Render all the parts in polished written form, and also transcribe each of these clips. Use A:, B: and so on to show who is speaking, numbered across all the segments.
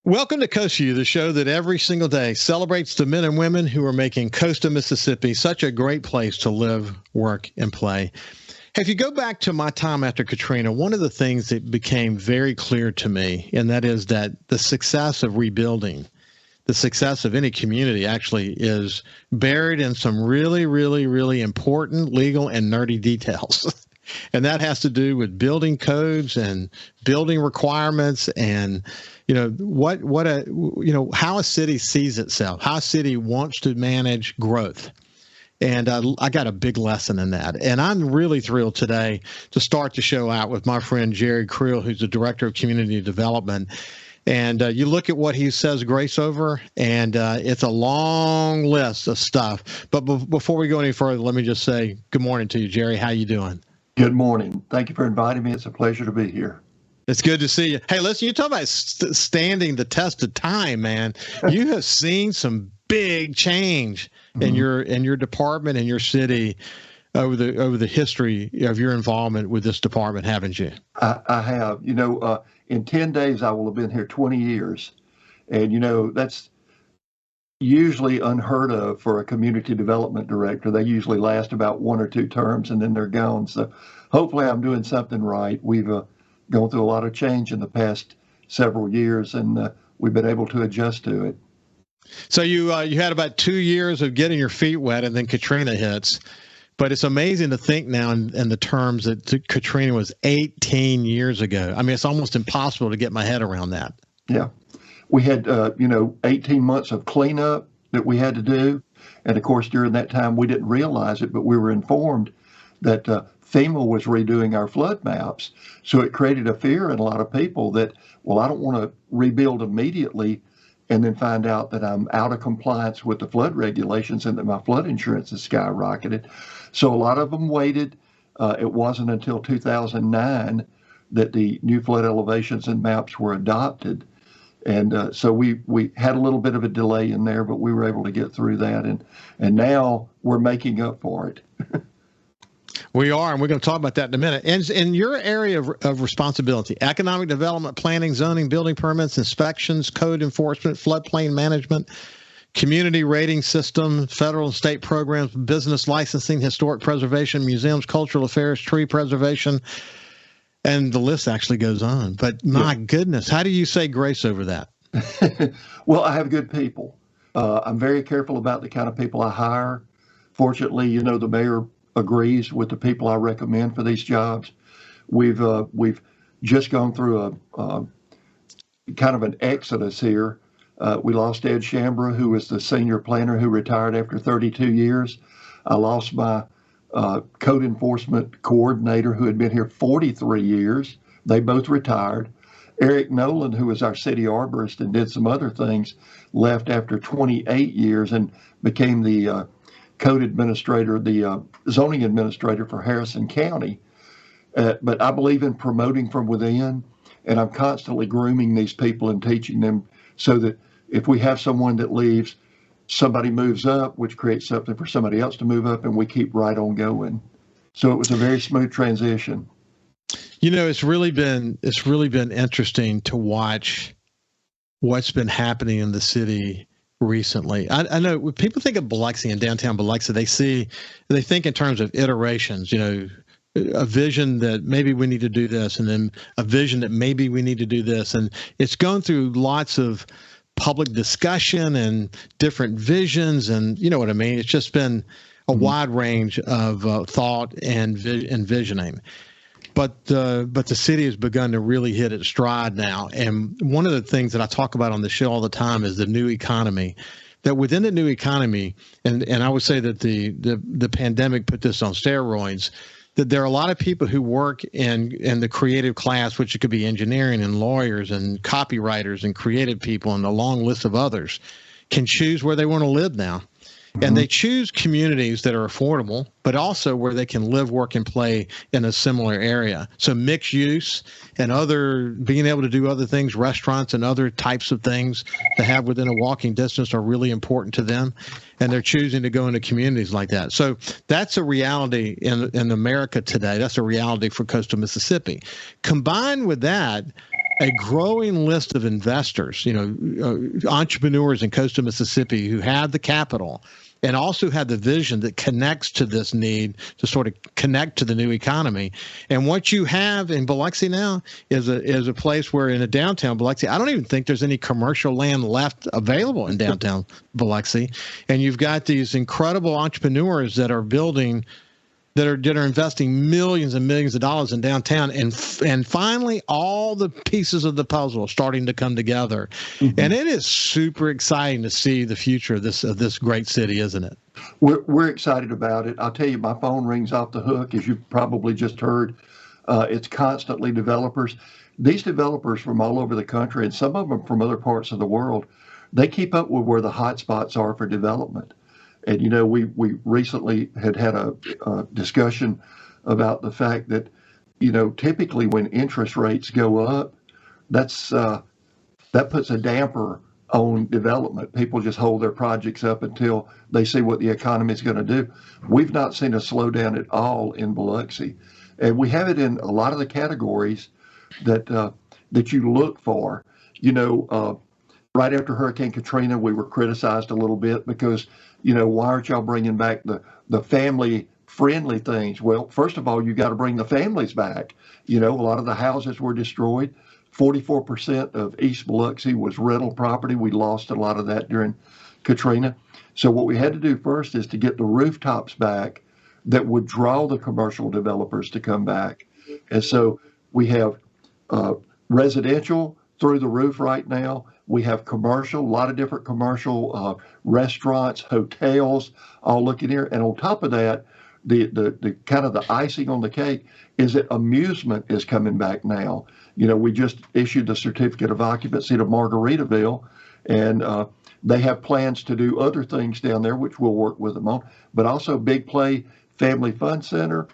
A: Welcome to Coast Vue, the show that every single day celebrates the men and women who are making coastal Mississippi such a great place to live, work, and play. If you go back to my time after Katrina, one of the things that became very clear to me, and that is that the success of rebuilding, the success of any community actually is buried in some really, really, really important legal and nerdy details. And that has to do with building codes and building requirements and, how a city sees itself, how a city wants to manage growth. And I got a big lesson in that. And I'm really thrilled today to start the show out with my friend Jerry Creel, who's the Director of Community Development. And you look at what he says grace over, and it's a long list of stuff. But before we go any further, let me just say good morning to you, Jerry. How you doing?
B: Good morning. Thank you for inviting me. It's a pleasure to be here.
A: It's good to see you. Hey, listen, you talk about standing the test of time, man. You have seen some big change in your department and your city over the history of your involvement with this department, haven't you?
B: I have. In 10 days, I will have been here 20 years. And, that's usually unheard of for a community development director. They usually last about 1 or 2 terms and then they're gone. So hopefully I'm doing something right. We've gone through a lot of change in the past several years, and we've been able to adjust to it.
A: So you had about 2 years of getting your feet wet, and then Katrina hits. But it's amazing to think now in the terms that Katrina was 18 years ago. I mean, it's almost impossible to get my head around that.
B: Yeah. We had, 18 months of cleanup that we had to do. And of course, during that time, we didn't realize it, but we were informed that FEMA was redoing our flood maps. So it created a fear in a lot of people that, well, I don't want to rebuild immediately and then find out that I'm out of compliance with the flood regulations and that my flood insurance has skyrocketed. So a lot of them waited. It wasn't until 2009 that the new flood elevations and maps were adopted. And so we had a little bit of a delay in there, but we were able to get through that. And now we're making up for it.
A: We are, and we're going to talk about that in a minute. And in your area of responsibility, economic development, planning, zoning, building permits, inspections, code enforcement, floodplain management, community rating system, federal and state programs, business licensing, historic preservation, museums, cultural affairs, tree preservation, and the list actually goes on. But my goodness, how do you say grace over that?
B: Well, I have good people. I'm very careful about the kind of people I hire. Fortunately, the mayor agrees with the people I recommend for these jobs. We've just gone through a kind of an exodus here. We lost Ed Shambra, who was the senior planner who retired after 32 years. I lost my code enforcement coordinator who had been here 43 years. They both retired. Eric Nolan, who was our city arborist and did some other things, left after 28 years and became the code administrator, the zoning administrator for Harrison County. But I believe in promoting from within, and I'm constantly grooming these people and teaching them so that if we have someone that leaves, somebody moves up, which creates something for somebody else to move up, and we keep right on going. So it was a very smooth transition.
A: It's really been interesting to watch what's been happening in the city recently. I know when people think of Biloxi and downtown Biloxi, they think in terms of iterations, a vision that maybe we need to do this, and then a vision that maybe we need to do this. And it's gone through lots of public discussion and different visions, and you know what I mean? It's just been a wide range of thought and visioning. But the city has begun to really hit its stride now. And one of the things that I talk about on the show all the time is the new economy. That within the new economy, and I would say that the pandemic put this on steroids, that there are a lot of people who work in the creative class, which it could be engineering and lawyers and copywriters and creative people and a long list of others, can choose where they want to live now. And they choose communities that are affordable, but also where they can live, work, and play in a similar area. So mixed use and being able to do other things, restaurants and other types of things to have within a walking distance are really important to them. And they're choosing to go into communities like that. So that's a reality in America today. That's a reality for coastal Mississippi. Combined with that, a growing list of investors, entrepreneurs in coastal Mississippi who have the capital and also have the vision that connects to this need to sort of connect to the new economy. And what you have in Biloxi now is a place where in a downtown Biloxi, I don't even think there's any commercial land left available in downtown Biloxi. And you've got these incredible entrepreneurs that are building that are investing millions and millions of dollars in downtown, and finally all the pieces of the puzzle are starting to come together. Mm-hmm. And it is super exciting to see the future of this great city, isn't it?
B: We're excited about it. I'll tell you, my phone rings off the hook, as you probably just heard. It's constantly developers. These developers from all over the country, and some of them from other parts of the world, they keep up with where the hot spots are for development. And, we recently had a discussion about the fact that, typically when interest rates go up, that puts a damper on development. People just hold their projects up until they see what the economy is going to do. We've not seen a slowdown at all in Biloxi. And we have it in a lot of the categories that you look for. Right after Hurricane Katrina, we were criticized a little bit because, why aren't y'all bringing back the family-friendly things? Well, first of all, you got to bring the families back. A lot of the houses were destroyed. 44% of East Biloxi was rental property. We lost a lot of that during Katrina. So what we had to do first is to get the rooftops back that would draw the commercial developers to come back. And so we have residential through the roof right now. We have commercial, a lot of different commercial restaurants, hotels, all looking here. And on top of that, the kind of the icing on the cake is that amusement is coming back now. We just issued the certificate of occupancy to Margaritaville, and they have plans to do other things down there, which we'll work with them on. But also Big Play Family Fun Center.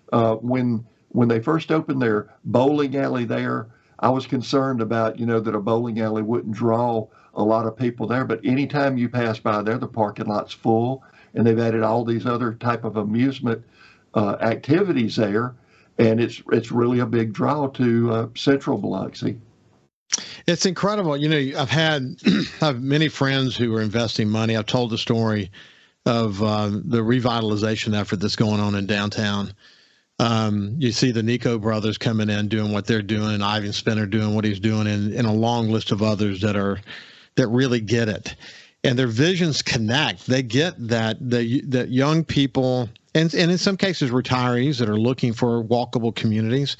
B: When they first opened their bowling alley there, I was concerned about, that a bowling alley wouldn't draw a lot of people there. But anytime you pass by there, the parking lot's full, and they've added all these other type of amusement activities there. And it's really a big draw to Central Biloxi.
A: It's incredible. I have many friends who are investing money. I've told the story of the revitalization effort that's going on in downtown. You see the Nico brothers coming in, doing what they're doing, and Ivan Spinner doing what he's doing, and a long list of others that really get it. And their visions connect. They get that young people, and in some cases retirees that are looking for walkable communities,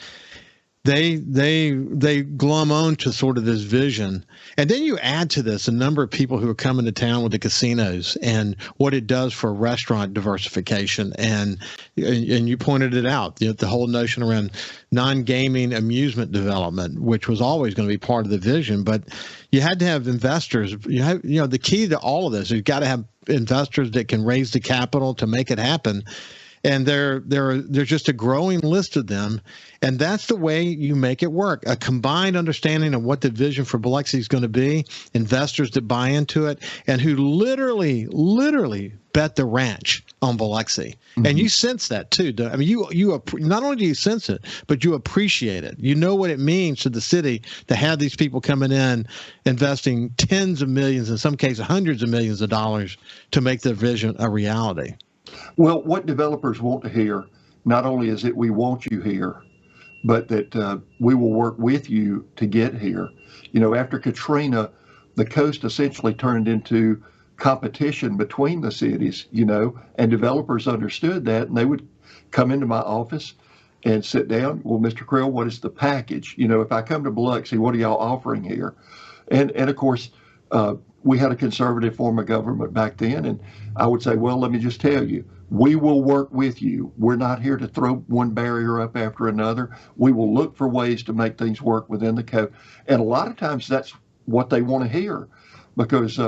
A: they glom on to sort of this vision. And then you add to this a number of people who are coming to town with the casinos and what it does for restaurant diversification. And you pointed it out, the whole notion around non-gaming amusement development, which was always going to be part of the vision. But you had to have investors. The key to all of this, you've got to have investors that can raise the capital to make it happen. And there's just a growing list of them. And that's the way you make it work. A combined understanding of what the vision for Biloxi is going to be, investors that buy into it, and who literally bet the ranch on Biloxi. Mm-hmm. And you sense that too. I mean, you not only do you sense it, but you appreciate it. You know what it means to the city to have these people coming in, investing tens of millions, in some cases hundreds of millions of dollars to make their vision a reality.
B: Well, what developers want to hear, not only is it we want you here, but that we will work with you to get here. After Katrina, the coast essentially turned into competition between the cities, and developers understood that, and they would come into my office and sit down. Well, Mr. Creel, what is the package? If I come to Biloxi, what are y'all offering here? And of course, we had a conservative form of government back then, and I would say, well, let me just tell you, we will work with you. We're not here to throw one barrier up after another. We will look for ways to make things work within the code. And a lot of times that's what they want to hear, because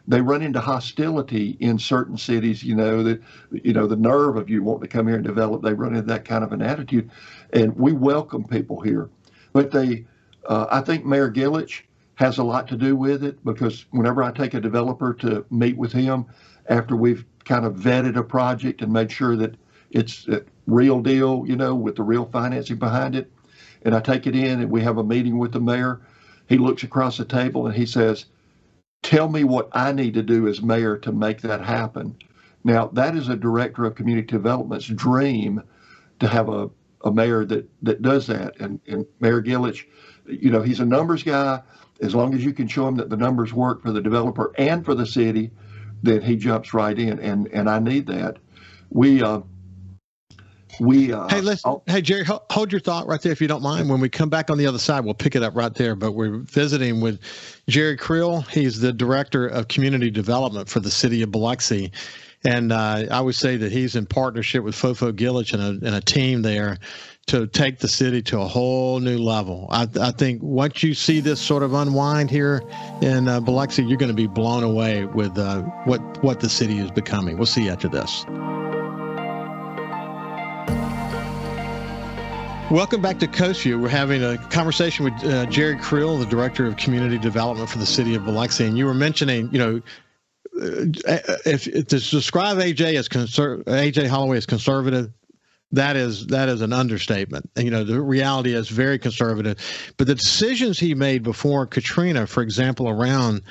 B: they run into hostility in certain cities, that, the nerve of you wanting to come here and develop, they run into that kind of an attitude. And we welcome people here. But I think Mayor Gillich has a lot to do with it, because whenever I take a developer to meet with him after we've kind of vetted a project and made sure that it's a real deal, with the real financing behind it, and I take it in and we have a meeting with the mayor, he looks across the table and he says, tell me what I need to do as mayor to make that happen. Now, that is a director of community development's dream, to have a mayor that does that. And Mayor Gillich, he's a numbers guy. As long as you can show him that the numbers work for the developer and for the city, then he jumps right in. And I need that.
A: Hey, listen. Hey, Jerry, hold your thought right there if you don't mind. When we come back on the other side, we'll pick it up right there. But we're visiting with Jerry Creel. He's the director of community development for the city of Biloxi. And I would say that he's in partnership with Fofo Gillich and a team there to take the city to a whole new level. I think once you see this sort of unwind here in Biloxi, you're going to be blown away with what the city is becoming. We'll see you after this. Welcome back to Coast Vue. We're having a conversation with Jerry Creel, the Director of Community Development for the City of Biloxi. And you were mentioning, if to describe AJ Holloway as conservative, that is an understatement. And, the reality is very conservative. But the decisions he made before Katrina, for example, around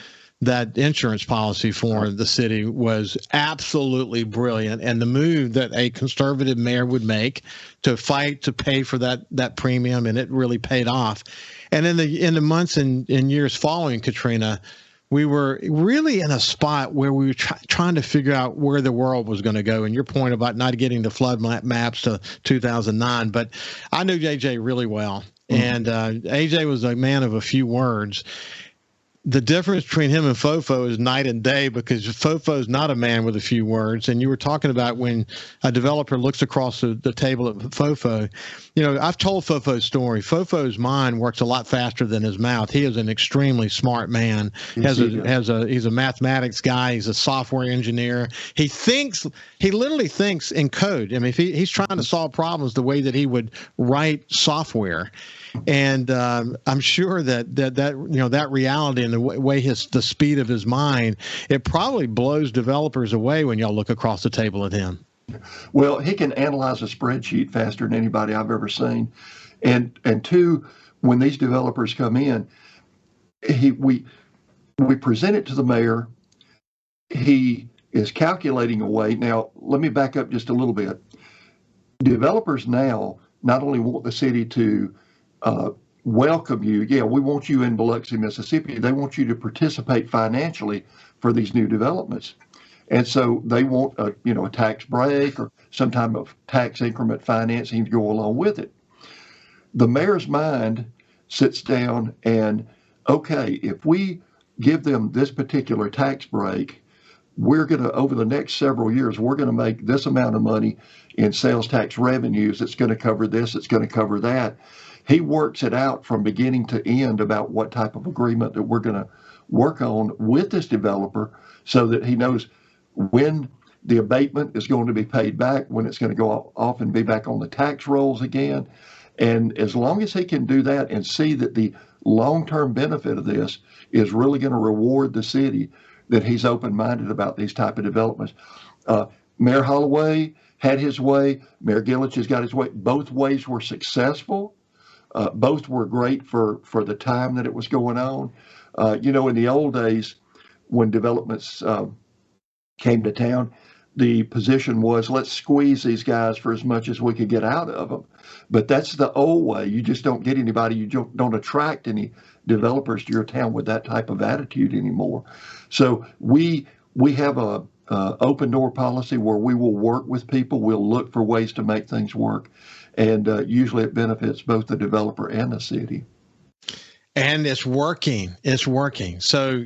A: that insurance policy for the city was absolutely brilliant. And the move that a conservative mayor would make to fight to pay for that premium, and it really paid off. And in the months and years following Katrina, we were really in a spot where we were trying to figure out where the world was going to go. And your point about not getting the flood maps to 2009, but I knew AJ really well. And AJ was a man of a few words. The difference between him and Fofo is night and day, because Fofo is not a man with a few words. And you were talking about when a developer looks across the table at Fofo. I've told Fofo's story. Fofo's mind works a lot faster than his mouth. He is an extremely smart man. He's a mathematics guy. He's a software engineer. He literally thinks in code. I mean, he's trying to solve problems the way that he would write software. And I'm sure that reality and the way the speed of his mind, it probably blows developers away when y'all look across the table at him.
B: Well, he can analyze a spreadsheet faster than anybody I've ever seen. And two, when these developers come in, we present it to the mayor. He is calculating a way. Now, let me back up just a little bit. Developers now not only want the city to welcome you. Yeah, we want you in Biloxi, Mississippi. They want you to participate financially for these new developments. And so they want a tax break or some type of tax increment financing to go along with it. The mayor's mind sits down and, okay, if we give them this particular tax break, we're going to, over the next several years, we're going to make this amount of money in sales tax revenues. It's going to cover this. It's going to cover that. He works it out from beginning to end about what type of agreement that we're going to work on with this developer, so that he knows when the abatement is going to be paid back, when it's going to go off and be back on the tax rolls again. And as long as he can do that and see that the long-term benefit of this is really going to reward the city, that he's open-minded about these type of developments. Mayor Holloway had his way. Mayor Gillich has got his way. Both ways were successful. Both were great for the time that it was going on. In the old days, when developments came to town, the position was, let's squeeze these guys for as much as we could get out of them. But that's the old way. You just don't get anybody. You don't attract any developers to your town with that type of attitude anymore. So we have a open door policy where we will work with people. We'll look for ways to make things work. And usually it benefits both the developer and the city.
A: And it's working. It's working. So,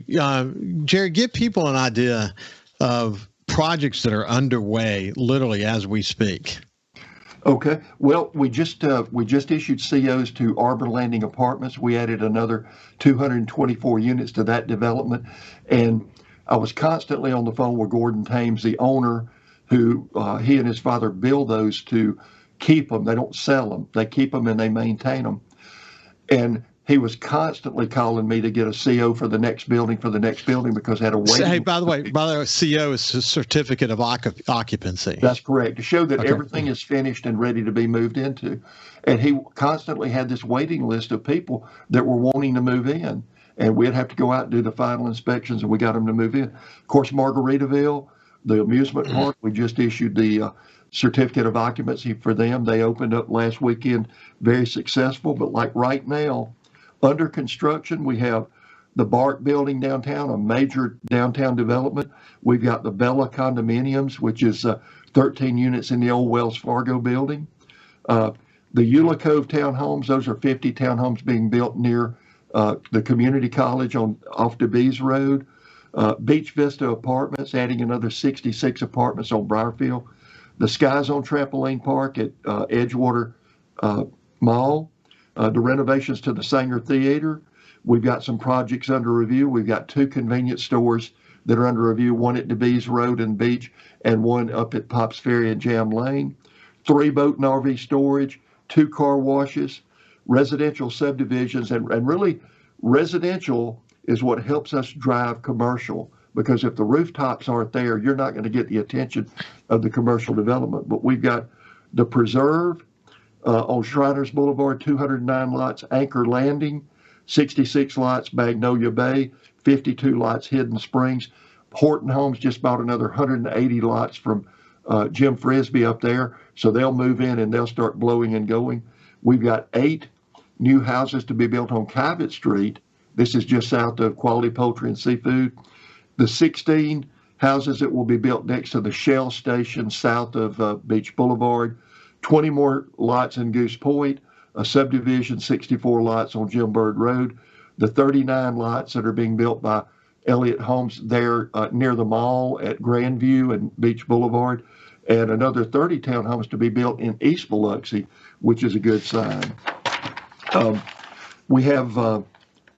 A: Jerry, give people an idea of projects that are underway literally as we speak.
B: Okay. Well, we just issued COs to Arbor Landing Apartments. We added another 224 units to that development. And I was constantly on the phone with Gordon Thames, the owner, who he and his father build those to keep them. They don't sell them. They keep them and they maintain them. And he was constantly calling me to get a CO for the next building because I had a waiting.
A: Hey, by the way, CO is a certificate of occupancy.
B: That's correct, to show that everything is finished and ready to be moved into. And he constantly had this waiting list of people that were wanting to move in. And we'd have to go out and do the final inspections, and we got them to move in. Of course, Margaritaville, the amusement park, we just issued the certificate of occupancy for them. They opened up last weekend, very successful. But like right now, under construction, we have the Bark building downtown, a major downtown development. We've got the Bella condominiums, which is 13 units in the old Wells Fargo building. The Eula Cove townhomes, those are 50 townhomes being built near the community college off DeBees Road. Beach Vista Apartments, adding another 66 apartments on Briarfield. The Sky Zone Trampoline Park at Edgewater Mall. The renovations to the Sanger Theater. We've got some projects under review. We've got 2 convenience stores that are under review, one at DeBees Road and Beach and one up at Pops Ferry and Jam Lane. 3 boat and RV storage, 2 car washes, residential subdivisions, and really residential is what helps us drive commercial, because if the rooftops aren't there, you're not going to get the attention of the commercial development. But we've got the Preserve on Shriners Boulevard, 209 lots, Anchor Landing, 66 lots, Magnolia Bay, 52 lots, Hidden Springs. Horton Homes just bought another 180 lots from Jim Frisbee up there, so they'll move in and they'll start blowing and going. We've got 8 new houses to be built on Cabot Street. This is just south of Quality Poultry and Seafood. The 16 houses that will be built next to the Shell station south of Beach Boulevard. 20 more lots in Goose Point, a subdivision, 64 lots on Jim Bird Road. The 39 lots that are being built by Elliott Homes there near the mall at Grandview and Beach Boulevard, and another 30 townhomes to be built in East Biloxi, which is a good sign. We have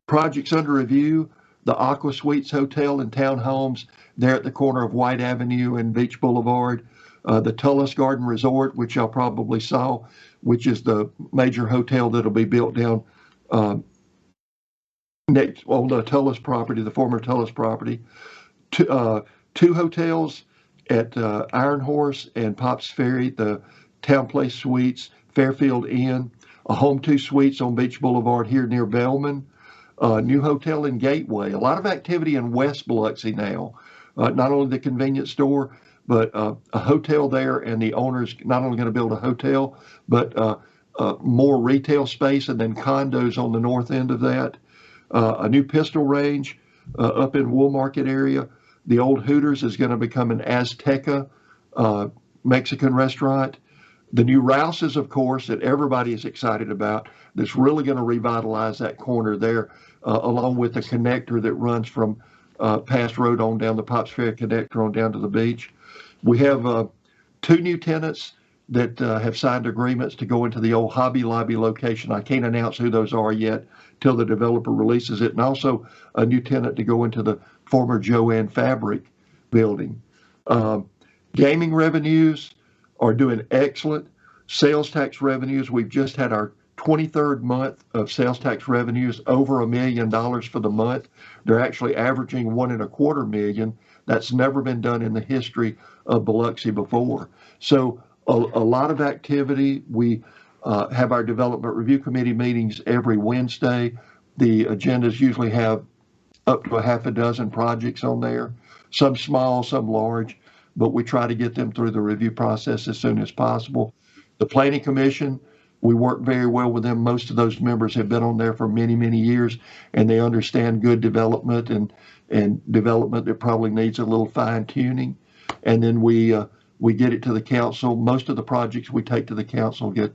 B: projects under review, the Aqua Suites Hotel and Townhomes there at the corner of White Avenue and Beach Boulevard, the Tullis Garden Resort, which y'all probably saw, which is the major hotel that'll be built down next on the Tullis property, the former Tullis property. 2 hotels at Iron Horse and Pops Ferry, the Town Place Suites, Fairfield Inn, a Home 2 Suites on Beach Boulevard here near Bellman, a new hotel in Gateway. A lot of activity in West Biloxi now. Not only the convenience store, but a hotel there, and the owner's not only going to build a hotel, but more retail space and then condos on the north end of that. A new pistol range up in Wool Market area. The old Hooters is going to become an Azteca Mexican restaurant. The new Rouses, of course, that everybody is excited about, that's really going to revitalize that corner there, along with the connector that runs from Pass Road on down the Pops Ferry connector on down to the beach. We have 2 new tenants that have signed agreements to go into the old Hobby Lobby location. I can't announce who those are yet till the developer releases it. And also a new tenant to go into the former Joann Fabric building. Gaming revenues are doing excellent. Sales tax revenues, we've just had our 23rd month of sales tax revenues over $1 million for the month. They're actually averaging $1.25 million. That's never been done in the history of Biloxi before. So a lot of activity. We have our development review committee meetings every Wednesday. The agendas usually have up to a half a dozen projects on there, some small, some large, but we try to get them through the review process as soon as possible. The Planning Commission, we work very well with them. Most of those members have been on there for many, many years, and they understand good development and development that probably needs a little fine tuning. And then we get it to the council. Most of the projects we take to the council get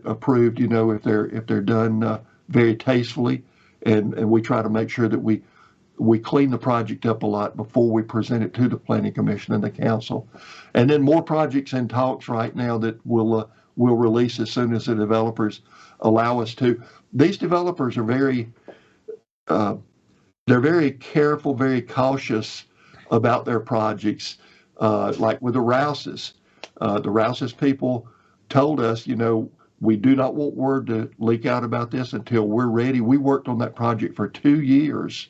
B: approved, if they're done very tastefully, and we try to make sure that we clean the project up a lot before we present it to the Planning Commission and the council. And then more projects in talks right now that we'll release as soon as the developers allow us to. These developers are they're very careful, very cautious about their projects. Like with the Rouses. The Rouses people told us, We do not want word to leak out about this until we're ready. We worked on that project for 2 years.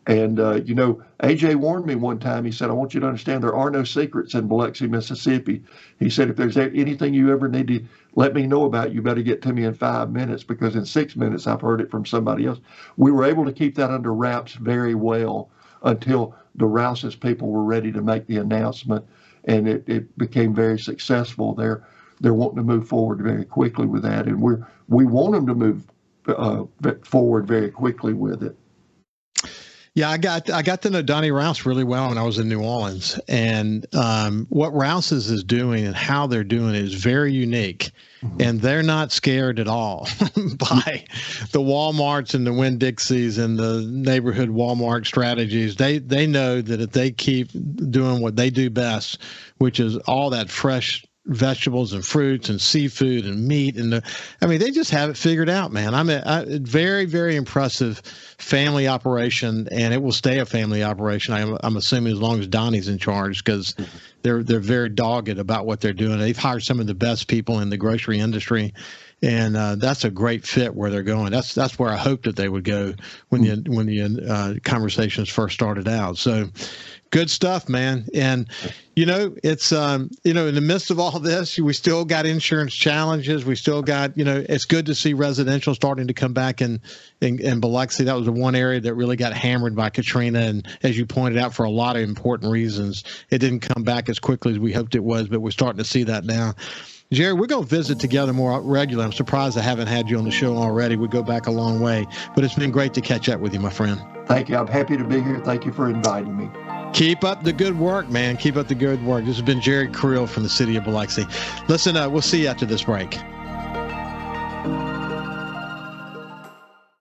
B: And, AJ warned me one time. He said, I want you to understand there are no secrets in Biloxi, Mississippi. He said, if there's anything you ever need to let me know about, you better get to me in 5 minutes, because in 6 minutes I've heard it from somebody else. We were able to keep that under wraps very well until the Rouses people were ready to make the announcement, and it became very successful. They're wanting to move forward very quickly with that, and we want them to move forward very quickly with it.
A: Yeah, I got to know Donnie Rouse really well when I was in New Orleans, and what Rouses is doing and how they're doing it is very unique, and they're not scared at all by the Walmarts and the Winn-Dixies and the neighborhood Walmart strategies. They know that if they keep doing what they do best, which is all that fresh vegetables and fruits and seafood and meat, and they just have it figured out, man. Very, very impressive family operation, and it will stay a family operation. I'm assuming as long as Donnie's in charge, because they're very dogged about what they're doing. They've hired some of the best people in the grocery industry, and that's a great fit where they're going. That's where I hoped that they would go when the conversations first started out. So good stuff, man. And it's in the midst of all this, we still got insurance challenges. We still got, it's good to see residential starting to come back in Biloxi. That was the one area that really got hammered by Katrina, and as you pointed out, for a lot of important reasons, it didn't come back as quickly as we hoped it was, but we're starting to see that now. Jerry, we're going to visit together more regularly. I'm surprised I haven't had you on the show already. We go back a long way, but it's been great to catch up with you, my friend.
B: Thank you. I'm happy to be here. Thank you for inviting me.
A: Keep up the good work, man. Keep up the good work. This has been Jerry Creel from the city of Biloxi. Listen, we'll see you after this break.